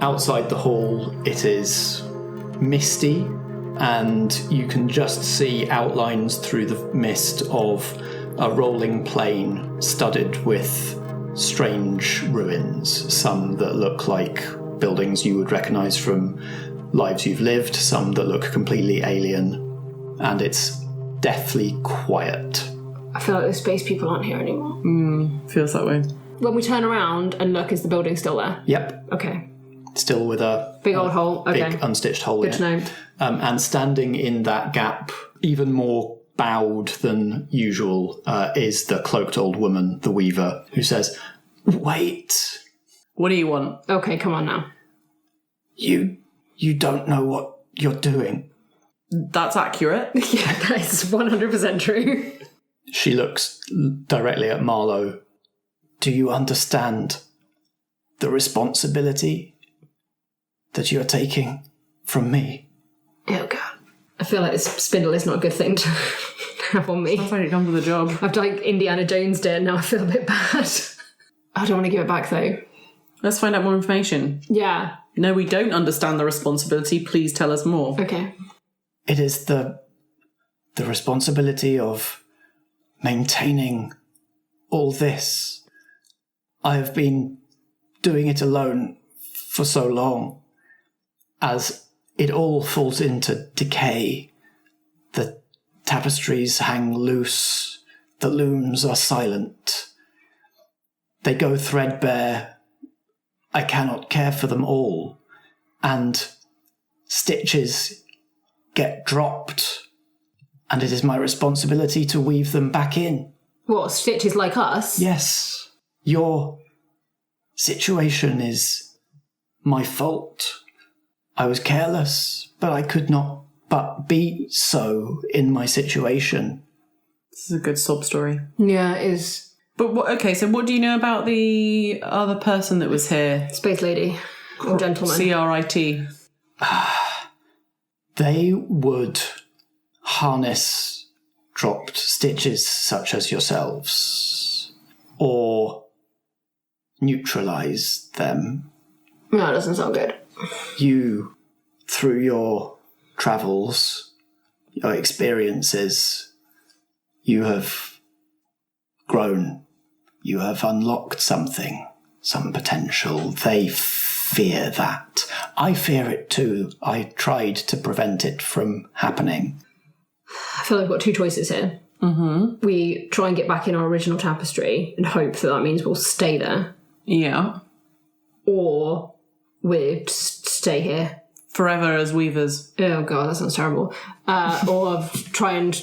Outside the hall, it is misty, and you can just see outlines through the mist of a rolling plain studded with strange ruins, some that look like buildings you would recognise from lives you've lived, some that look completely alien, and it's deathly quiet. I feel like the space people aren't here anymore. Feels that way. When we turn around and look, is the building still there? Yep. Okay. Still with a big old hole. Okay. Big unstitched hole in it. Good to know. And standing in that gap, even more bowed than usual, is the cloaked old woman, the weaver, who says, "Wait. What do you want?" Okay, come on now. You don't know what you're doing." That's accurate. Yeah, that is 100% true. She looks directly at Marlowe. "Do you understand the responsibility that you're taking from me?" Oh, God. I feel like this spindle is not a good thing to have on me. Sounds like it comes with a job. I've like Indiana Jones did, and now I feel a bit bad. I don't want to give it back, though. Let's find out more information. Yeah. No, we don't understand the responsibility. Please tell us more. Okay. It is the responsibility of maintaining all this. I have been doing it alone for so long. As it all falls into decay, the tapestries hang loose, the looms are silent. They go threadbare. I cannot care for them all. And stitches get dropped, and it is my responsibility to weave them back in. What, stitches like us? Yes. Your situation is my fault. I was careless, but I could not but be so in my situation. This is a good sob story. Yeah, it is. But so what do you know about the other person that was here? Space lady. Or gentleman. CRIT. They would harness dropped stitches such as yourselves, or neutralise them. No, that doesn't sound good. You, through your travels, your experiences, you have grown. You have unlocked something, some potential. They fear that. I fear it too. I tried to prevent it from happening. I feel like we've got two choices here. Mm-hmm. We try and get back in our original tapestry and hope that means we'll stay there. Yeah. Or we just stay here. Forever as weavers. Oh, God, that sounds terrible. Or try and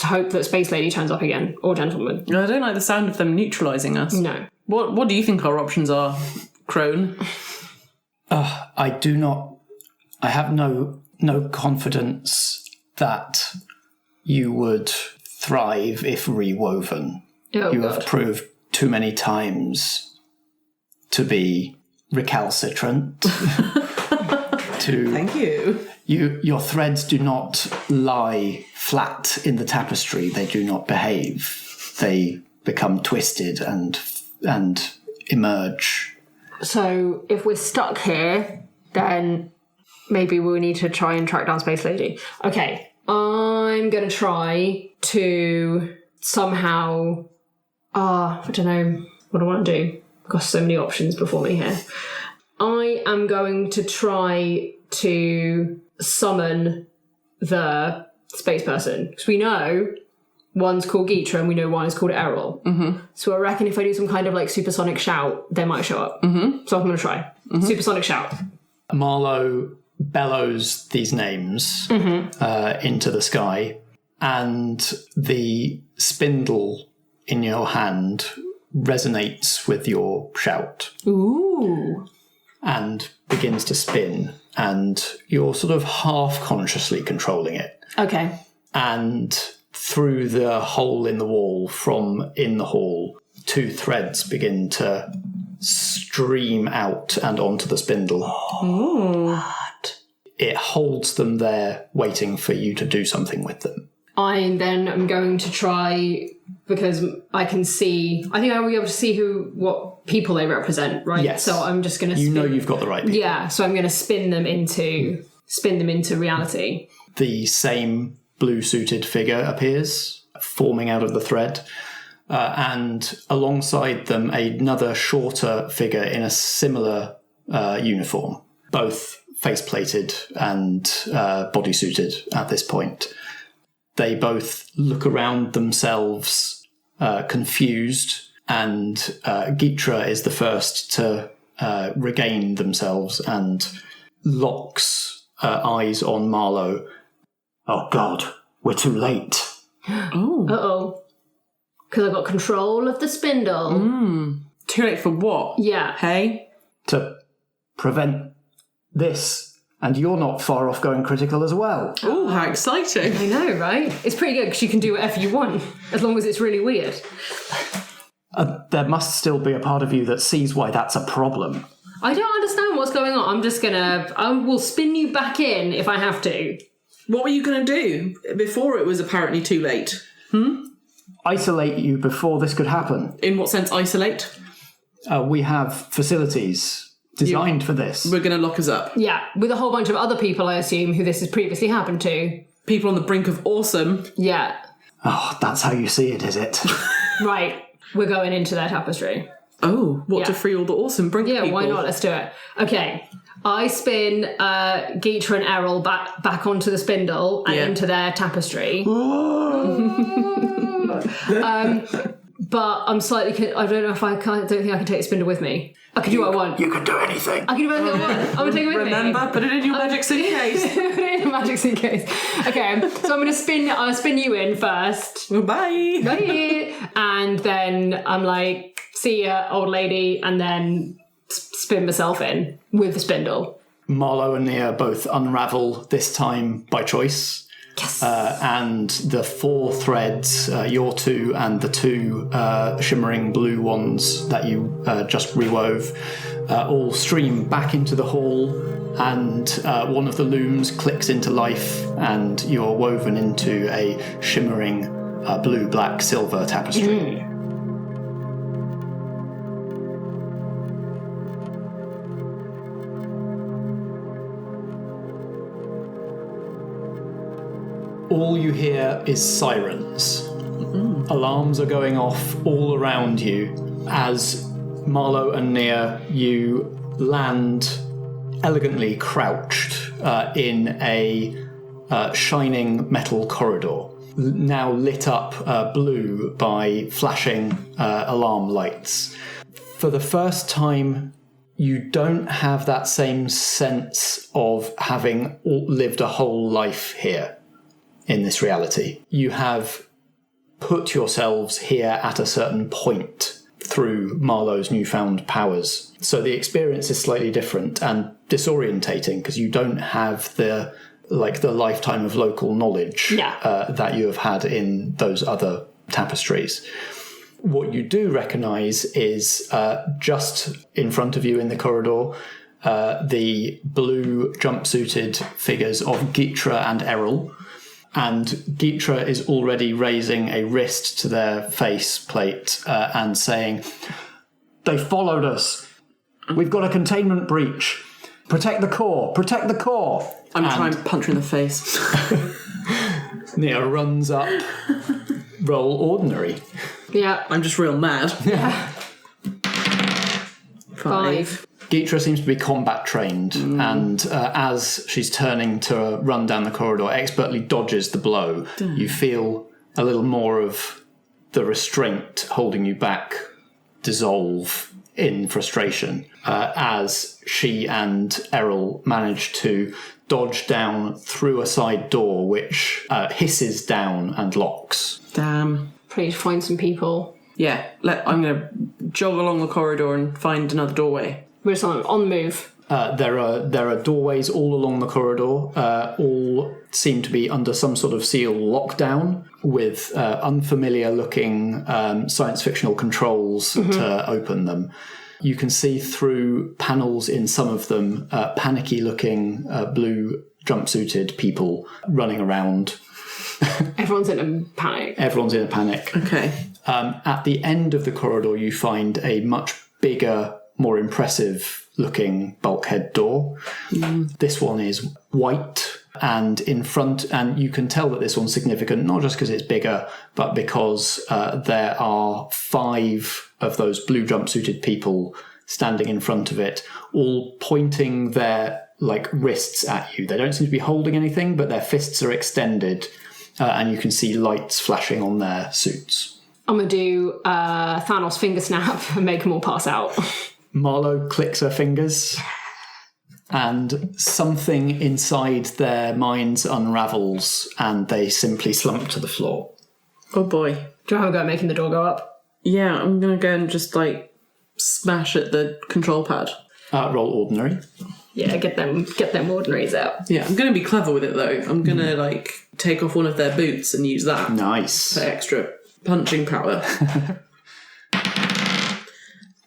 hope that Space Lady turns up again. Or Gentleman. I don't like the sound of them neutralising us. No. What do you think our options are, Crone? I have no confidence that you would thrive if rewoven. Oh, you God. have proved too many times to be recalcitrant. Thank you. Your threads do not lie flat in the tapestry. They do not behave. They become twisted and emerge. So if we're stuck here, then maybe we need to try and track down Space Lady. Okay, I'm going to try to somehow... I don't know what I want to do. I've got so many options before me here. I am going to try to summon the space person. Because we know one's called Geetra and we know one is called Errol. Mm-hmm. So I reckon if I do some kind of like supersonic shout, they might show up. Mm-hmm. So I'm going to try. Mm-hmm. Supersonic shout. Marlowe bellows these names into the sky, and the spindle in your hand resonates with your shout. Ooh. And begins to spin, and you're sort of half-consciously controlling it. Okay. And through the hole in the wall from in the hall, two threads begin to stream out and onto the spindle. Ooh. It holds them there, waiting for you to do something with them. I then am going to try, because I can see, I think I will be able to see what people they represent, right? Yes. So I'm just going to You know you've got the right people. Yeah, so I'm going to spin them into reality. The same blue-suited figure appears, forming out of the thread. And alongside them, another shorter figure in a similar uniform, both face-plated and bodysuited at this point. They both look around themselves, confused, and Gitra is the first to regain themselves and locks eyes on Marlowe. Oh, God, we're too late. Oh. Uh-oh. Because I've got control of the spindle. Too late for what? Yeah. Hey? To prevent this, and you're not far off going critical as well. Oh, how exciting. I know, right? It's pretty good because you can do whatever you want, as long as it's really weird. There must still be a part of you that sees why that's a problem. I don't understand what's going on. I will spin you back in if I have to. What were you going to do before it was apparently too late? Isolate you before this could happen. In what sense isolate? We have facilities designed for this. We're going to lock us up. Yeah, with a whole bunch of other people, I assume, who this has previously happened to. People on the brink of awesome. Yeah. Oh, that's how you see it, is it? Right. We're going into their tapestry. Oh, what, to free all the awesome brink people? Yeah, why not? Let's do it. Okay. I spin Gitra and Errol back onto the spindle and into their tapestry. But I'm slightly... I don't know if I can... I don't think I can take the spindle with me. I can do what I want. You can do anything. I can do anything I want. I'm going to take it with me. Remember, put it in your magic suitcase. Put it in a magic suitcase. Okay, so I'm going to I'll spin you in first. Bye. Bye. And then I'm like, see ya, old lady, and then spin myself in with the spindle. Marlowe and Nia both unravel, this time by choice. Yes. And the 4 threads, your 2 and the 2 shimmering blue ones that you just rewove, all stream back into the hall, and one of the looms clicks into life, and you're woven into a shimmering blue, black, silver tapestry. All you hear is sirens. Alarms are going off all around you as Marlowe and Nia, you land elegantly crouched in a shining metal corridor, now lit up blue by flashing alarm lights. For the first time, you don't have that same sense of having lived a whole life here. In this reality, you have put yourselves here at a certain point through Marlowe's newfound powers. So the experience is slightly different and disorientating because you don't have the lifetime of local knowledge that you have had in those other tapestries. What you do recognise is just in front of you in the corridor, the blue jumpsuited figures of Gitra and Errol. And Gitra is already raising a wrist to their face plate and saying, "They followed us. We've got a containment breach. Protect the core. Protect the core." I'm trying to punch her in the face. Nia runs up. Roll ordinary. Yeah. I'm just real mad. Yeah. 5. Gitra seems to be combat trained, and as she's turning to run down the corridor, expertly dodges the blow. You feel a little more of the restraint holding you back dissolve in frustration as she and Errol manage to dodge down through a side door which hisses down and locks. Damn. Please find some people. Yeah, I'm going to jog along the corridor and find another doorway. We're just on the move. There are doorways all along the corridor. All seem to be under some sort of seal lockdown with unfamiliar-looking science-fictional controls to open them. You can see through panels in some of them panicky-looking blue jumpsuited people running around. Everyone's in a panic. Everyone's in a panic. Okay. At the end of the corridor, you find a much bigger, more impressive looking bulkhead door. This one is white and in front, and you can tell that this one's significant, not just because it's bigger, but because there are 5 of those blue jumpsuited people standing in front of it, all pointing their wrists at you. They don't seem to be holding anything, but their fists are extended, and you can see lights flashing on their suits. I'm going to do Thanos finger snap and make them all pass out. Marlowe clicks her fingers, and something inside their minds unravels, and they simply slump to the floor. Oh boy. Do you have a go at making the door go up? Yeah, I'm going to go and just, smash at the control pad. Roll ordinary. Yeah, get them ordinaries out. Yeah, I'm going to be clever with it, though. I'm going to, take off one of their boots and use that Nice. for extra punching power.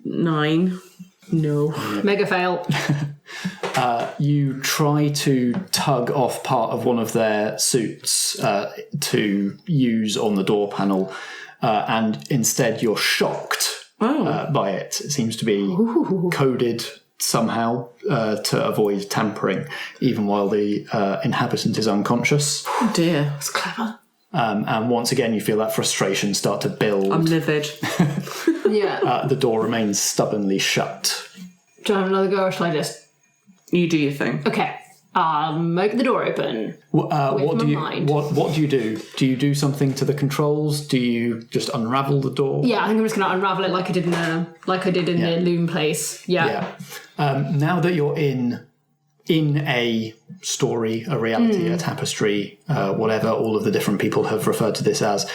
9. No. Mega fail. You try to tug off part of one of their suits to use on the door panel, and instead you're shocked by it. It seems to be coded somehow to avoid tampering, even while the inhabitant is unconscious. Oh dear. That's clever. And once again, you feel that frustration start to build. I'm livid. Yeah. The door remains stubbornly shut. Do you have another go, or shall I just... You do your thing. Okay. Make the door open. What do you mind. What do you do? Do you do something to the controls? Do you just unravel the door? Yeah, I think I'm just going to unravel it like I did in the loom place. Yeah. Now that you're in a story, a reality, a tapestry, whatever all of the different people have referred to this as,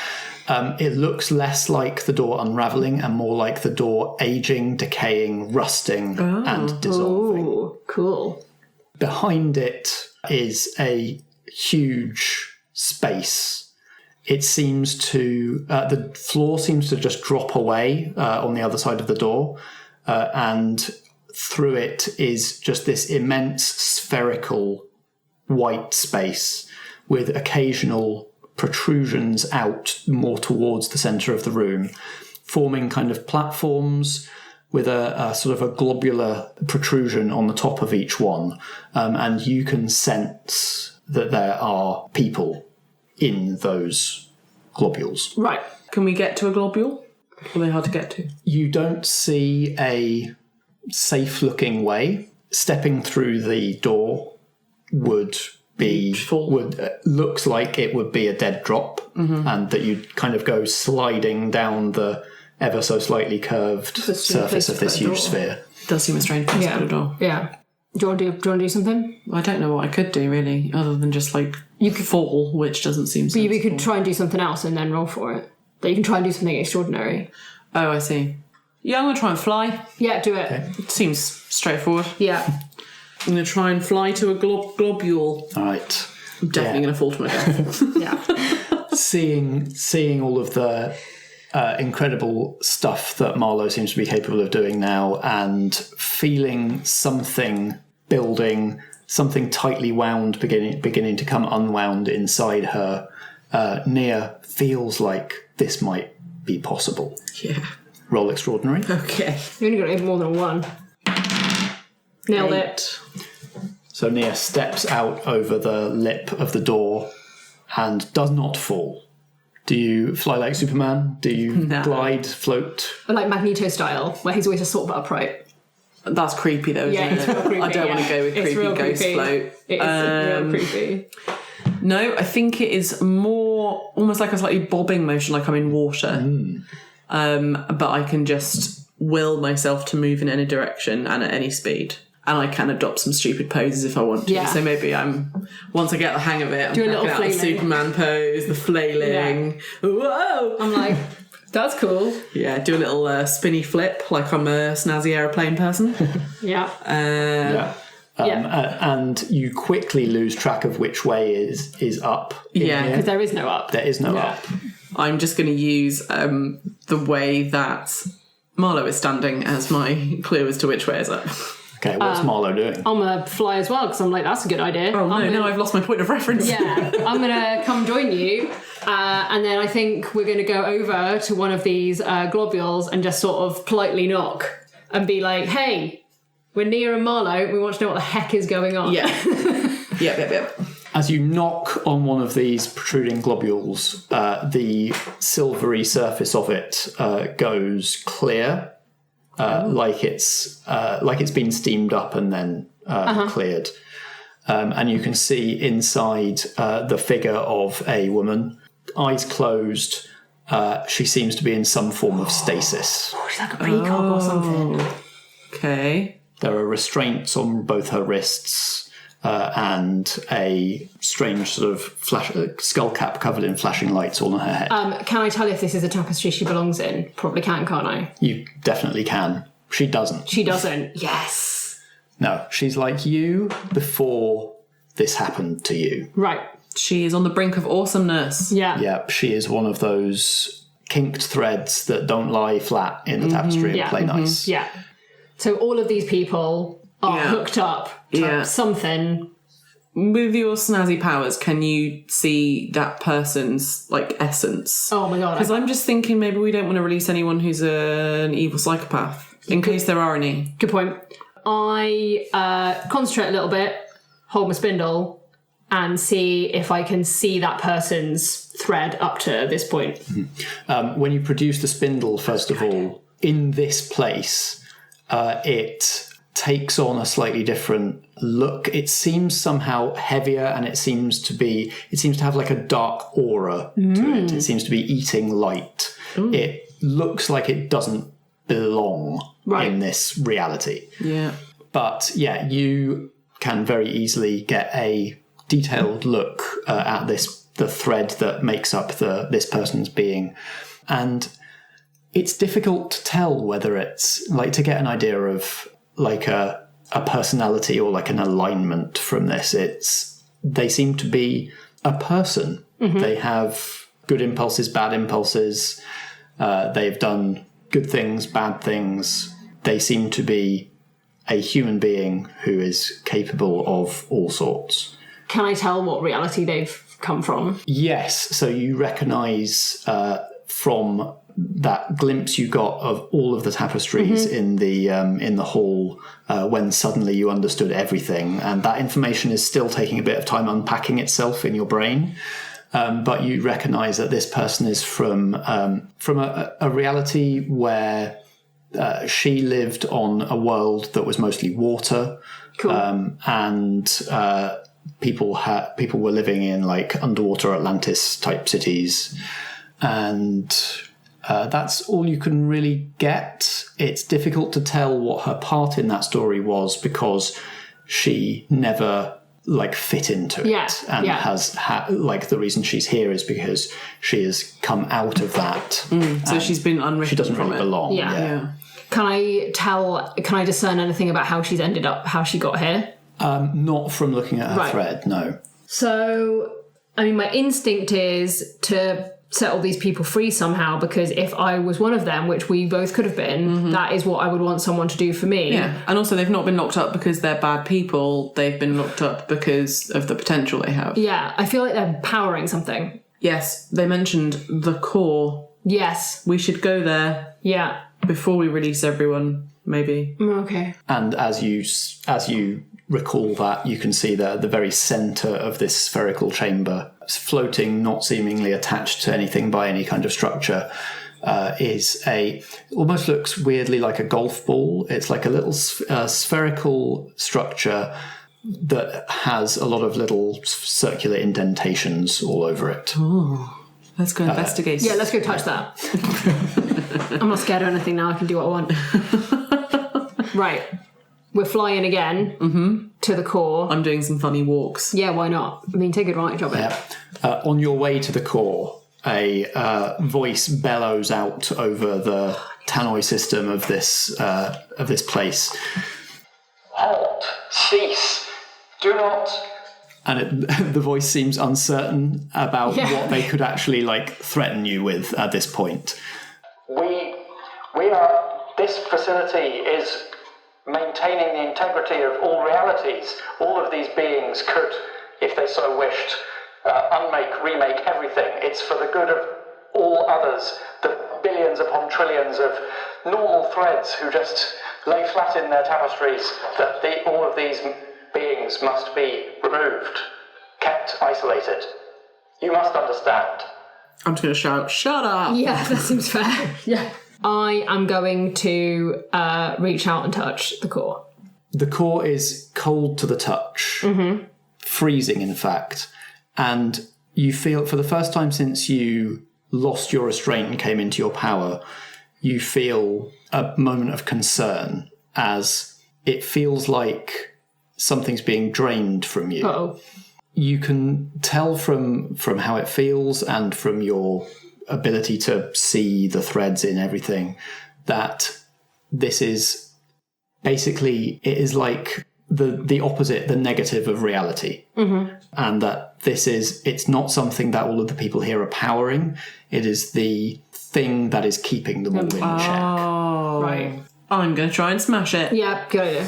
it looks less like the door unraveling and more like the door aging, decaying, rusting, and dissolving. Oh, cool. Behind it is a huge space. It seems to... the floor seems to just drop away on the other side of the door, and through it is just this immense spherical white space with occasional protrusions out more towards the centre of the room, forming kind of platforms with a sort of a globular protrusion on the top of each one. And you can sense that there are people in those globules. Right. Can we get to a globule? Or are they hard to get to? You don't see a safe-looking way. Stepping through the door would looks like it would be a dead drop, and that you'd kind of go sliding down the ever so slightly curved surface of this huge sphere. Does seem a strange place to put a door. Yeah. Do you want to do something? I don't know what I could do really, other than just you could fall, which doesn't seem sensible. We could try and do something else and then roll for it. That you can try and do something extraordinary. Oh, I see. Yeah, I'm going to try and fly. Yeah, do it. Okay. It seems straightforward. Yeah. I'm going to try and fly to a globule. All right. I'm definitely going to fall to my death. Yeah. Seeing all of the incredible stuff that Marlowe seems to be capable of doing now, and feeling something building, something tightly wound beginning to come unwound inside her, Nia feels like this might be possible. Yeah. Roll extraordinary. Okay. You only got more than 1. Nailed it. So Nia steps out over the lip of the door and does not fall. Do you fly like Superman? Do you glide, float? Like Magneto style, where he's always just sort of upright. That's creepy though, isn't it's it? real creepy. I don't want to go with creepy ghost float. It is real creepy. No, I think it is more almost like a slightly bobbing motion, like I'm in water. But I can just will myself to move in any direction and at any speed. And I can adopt some stupid poses if I want to. Yeah. So maybe once I get the hang of it, I'm Do a little cracking out the flailing. Superman pose, the flailing. Yeah. Whoa! I'm like, that's cool. Yeah, do a little spinny flip like I'm a snazzy aeroplane person. Yeah. And you quickly lose track of which way is up. Yeah, Because there is no up. There is no up. I'm just going to use the way that Marlowe is standing as my clue as to which way is up. Okay, what's Marlowe doing? I'm going to fly as well, because I'm like, that's a good idea. Oh, no, now I've lost my point of reference. Yeah, I'm going to come join you. And then I think we're going to go over to one of these globules and just sort of politely knock and be like, hey, we're Nia and Marlowe. We want to know what the heck is going on. Yeah. Yep. As you knock on one of these protruding globules, the silvery surface of it goes clear, like it's been steamed up and then cleared. And you can see inside the figure of a woman, eyes closed. She seems to be in some form of stasis. Oh, she's like a peacock or something. Okay. There are restraints on both her wrists. And a strange sort of skull cap covered in flashing lights all on her head. Can I tell you if this is a tapestry she belongs in? Probably can, can't I? You definitely can. She doesn't. She doesn't. Yes. No, she's like you before this happened to you. Right. She is on the brink of awesomeness. Yeah. Yep, she is one of those kinked threads that don't lie flat in the tapestry and play nice. Yeah. So all of these people are hooked up to something. With your snazzy powers, can you see that person's, essence? Oh my god. Because I'm just thinking maybe we don't want to release anyone who's an evil psychopath, in case there are any. Good point. I concentrate a little bit, hold my spindle, and see if I can see that person's thread up to this point. When you produce the spindle, first of all, in this place, it takes on a slightly different look. It seems somehow heavier, and it seems to have like a dark aura to it. It seems to be eating light. It looks like it doesn't belong in this reality. Yeah. But yeah, you can very easily get a detailed look at the thread that makes up this person's being. And it's difficult to tell whether it's to get an idea of a personality or an alignment from this. They seem to be a person. They have good impulses, bad impulses. They've done good things, bad things. They seem to be a human being who is capable of all sorts. Can I tell what reality they've come from? Yes. So you recognise from that glimpse you got of all of the tapestries in the hall when suddenly you understood everything, and that information is still taking a bit of time unpacking itself in your brain. But you recognise that this person is from a reality where she lived on a world that was mostly water, and people were living in underwater Atlantis type cities, and that's all you can really get. It's difficult to tell what her part in that story was because she never fit into it, and has the reason she's here is because she has come out of that. So she's been unwritten. She doesn't really belong. Yeah. Can I discern anything about how she's ended up, how she got here? Not from looking at her thread, no. So, my instinct is to set all these people free somehow, because if I was one of them, which we both could have been, that is what I would want someone to do for me. Yeah, and also they've not been locked up because they're bad people. They've been locked up because of the potential they have. Yeah, I feel like they're powering something. Yes, they mentioned the core. Yes. We should go there. Yeah. Before we release everyone, maybe. Okay. And as you recall that, you can see the very centre of this spherical chamber, floating, not seemingly attached to anything by any kind of structure, almost looks weirdly like a golf ball. It's like a little spherical structure that has a lot of little circular indentations all over it. Oh, let's go investigate. Yeah, let's go touch that. I'm not scared of anything now. I can do what I want. Right. We're flying again to the core. I'm doing some funny walks. Yeah, why not? Take advantage of it. Yeah. On your way to the core, a voice bellows out over the tannoy system of this place. Halt! Cease! Do not... And the voice seems uncertain about what they could actually threaten you with at this point. We are... This facility is maintaining the integrity of all realities. All of these beings could, if they so wished, unmake, remake everything. It's for the good of all others, the billions upon trillions of normal threads who just lay flat in their tapestries, that all of these beings must be removed, kept isolated. You must understand. I'm just going to shout, shut up! Yeah, that seems fair. Yeah. I am going to reach out and touch the core. The core is cold to the touch, freezing in fact, and you feel, for the first time since you lost your restraint and came into your power, you feel a moment of concern as it feels like something's being drained from you. Uh-oh. You can tell from how it feels and from your ability to see the threads in everything that this is basically, it is like the opposite, the negative of reality. And that it's not something that all of the people here are powering. It is the thing that is keeping them all in check. Oh. Right. I'm going to try and smash it. Yeah, good idea.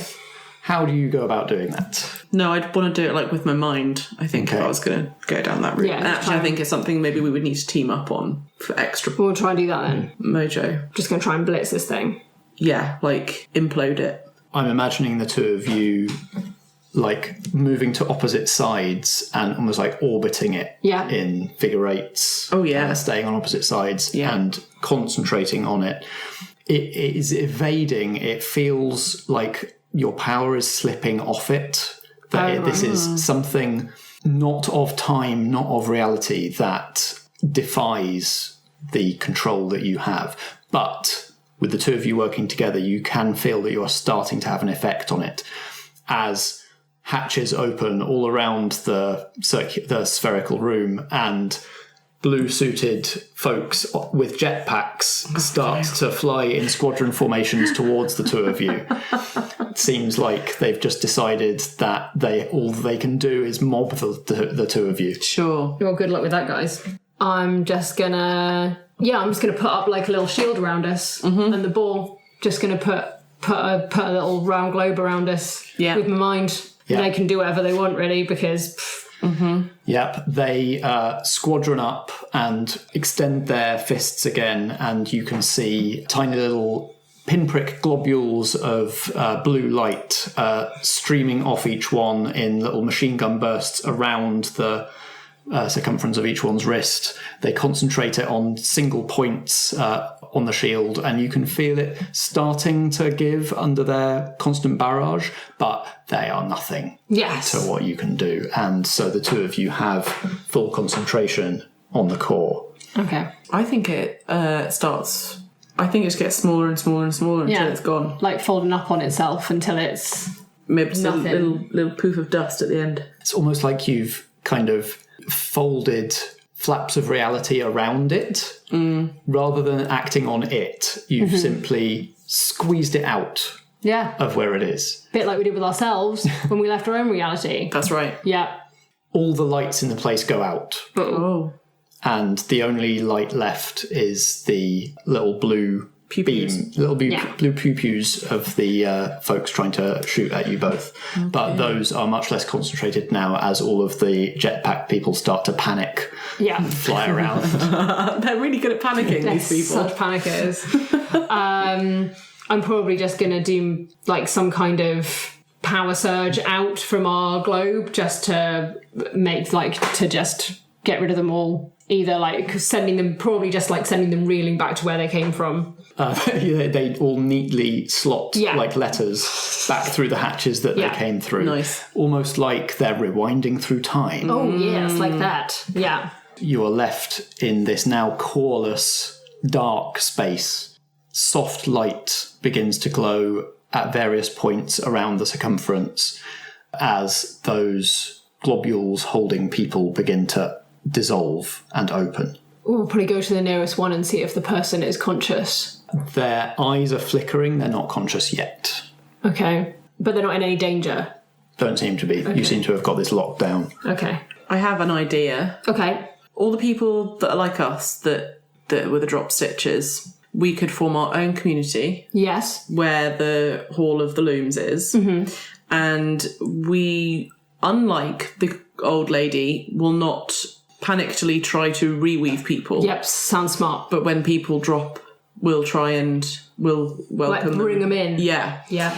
How do you go about doing that? No, I'd want to do it like with my mind, I think, if I was going to go down that route. Yeah, and actually, I think it's something maybe we would need to team up on for extra We'll try and do that then. mojo. Just going to try and blitz this thing. Yeah, like implode it. I'm imagining the two of you like moving to opposite sides and almost like orbiting it in figure eights. Oh, yeah. Staying on opposite sides Yeah. and concentrating on it. It is evading. It feels like your power is slipping off it. That this is something not of time, not of reality, that defies the control that you have. But with the two of you working together, you can feel that you are starting to have an effect on it as hatches open all around the spherical room and blue-suited folks with jetpacks start to fly in squadron formations towards the two of you. It seems like they've just decided that all they can do is mob the two of you. Sure. Well, good luck with that, guys. I'm just gonna put up like a little shield around us, and the ball just gonna put a little round globe around us with my mind. Yeah. They can do whatever they want, really, because. Yep, they squadron up and extend their fists again, and you can see tiny little pinprick globules of blue light streaming off each one in little machine gun bursts around the circumference of each one's wrist. They concentrate it on single points on the shield, and you can feel it starting to give under their constant barrage, but they are nothing to what you can do. And so the two of you have full concentration on the core. Okay. I think it starts... I think it just gets smaller and smaller and smaller until it's gone. Like folding up on itself until it's Maybe just a nothing. little poof of dust at the end. It's almost like you've kind of folded flaps of reality around it. Rather than acting on it, you've simply squeezed it out of where it is. Bit like we did with ourselves when we left our own reality. That's right. Yeah. All the lights in the place go out, Oh. and the only light left is the little blue beam, little blue pew-pews of the folks trying to shoot at you both. Okay. But those are much less concentrated now as all of the jetpack people start to panic and fly around. They're really good at panicking, these people. Such panickers. I'm probably just going to do like some kind of power surge out from our globe just to just get rid of them all. Either like sending them reeling back to where they came from. They all neatly slot like letters back through the hatches that they came through. Nice. Almost like they're rewinding through time. Oh, yes, like that. Yeah. You are left in this now coreless, dark space. Soft light begins to glow at various points around the circumference as those globules holding people begin to dissolve and open. We'll probably go to the nearest one and see if the person is conscious. Their eyes are flickering. They're not conscious yet. Okay. But they're not in any danger. Don't seem to be. Okay. You seem to have got this locked down. Okay. I have an idea. Okay. All the people that are like us, that were the drop stitches, we could form our own community. Yes. Where the Hall of the Looms is. Mm-hmm. And we, unlike the old lady, will not panickedly try to reweave people. Yep, sounds smart. But when people drop, we'll try and we'll welcome bring them in. Yeah. Yeah.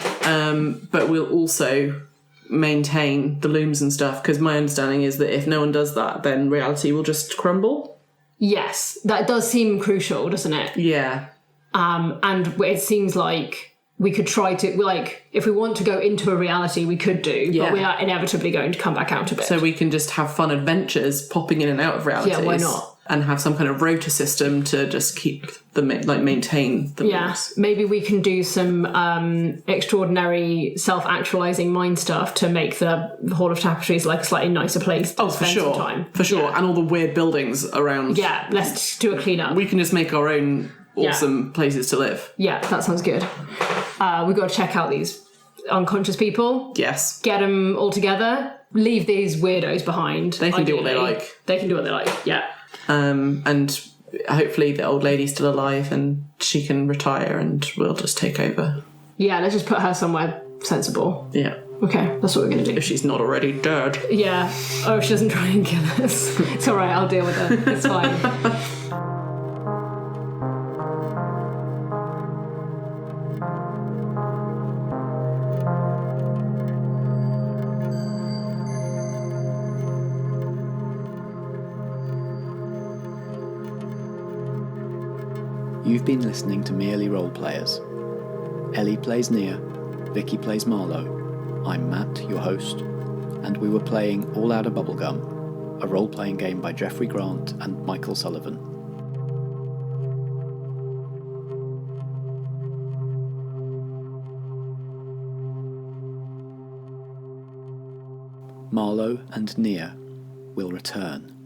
But we'll also maintain the looms and stuff, because my understanding is that if no one does that, then reality will just crumble. Yes, that does seem crucial, doesn't it? Yeah. And it seems like we could try to, like, if we want to go into a reality, we could do, but we are inevitably going to come back out of it. So we can just have fun adventures popping in and out of realities. Yeah, why not? And have some kind of rota system to just keep maintain the Yes, maybe we can do some extraordinary self-actualizing mind stuff to make the Hall of Tapestries like a slightly nicer place to spend some time. For sure. Yeah. And all the weird buildings around. Yeah, let's do a clean-up. We can just make our own awesome places to live. Yeah, that sounds good. We've got to check out these unconscious people. Yes. Get them all together. Leave these weirdos behind. They can do what they like. They can do what they like, yeah. And hopefully the old lady's still alive and she can retire and we'll just take over. Yeah, let's just put her somewhere sensible. Yeah. Okay, that's what we're going to do. If she's not already dead. Yeah. Oh, if she doesn't try and kill us. It's all right, I'll deal with her. It's fine. You've been listening to Merely Role Players. Ellie plays Nia, Vikki plays Marlowe. I'm Matt, your host, and we were playing All Outta Bubblegum, a role-playing game by Jeffrey Grant and Michael Sullivan. Marlowe and Nia will return.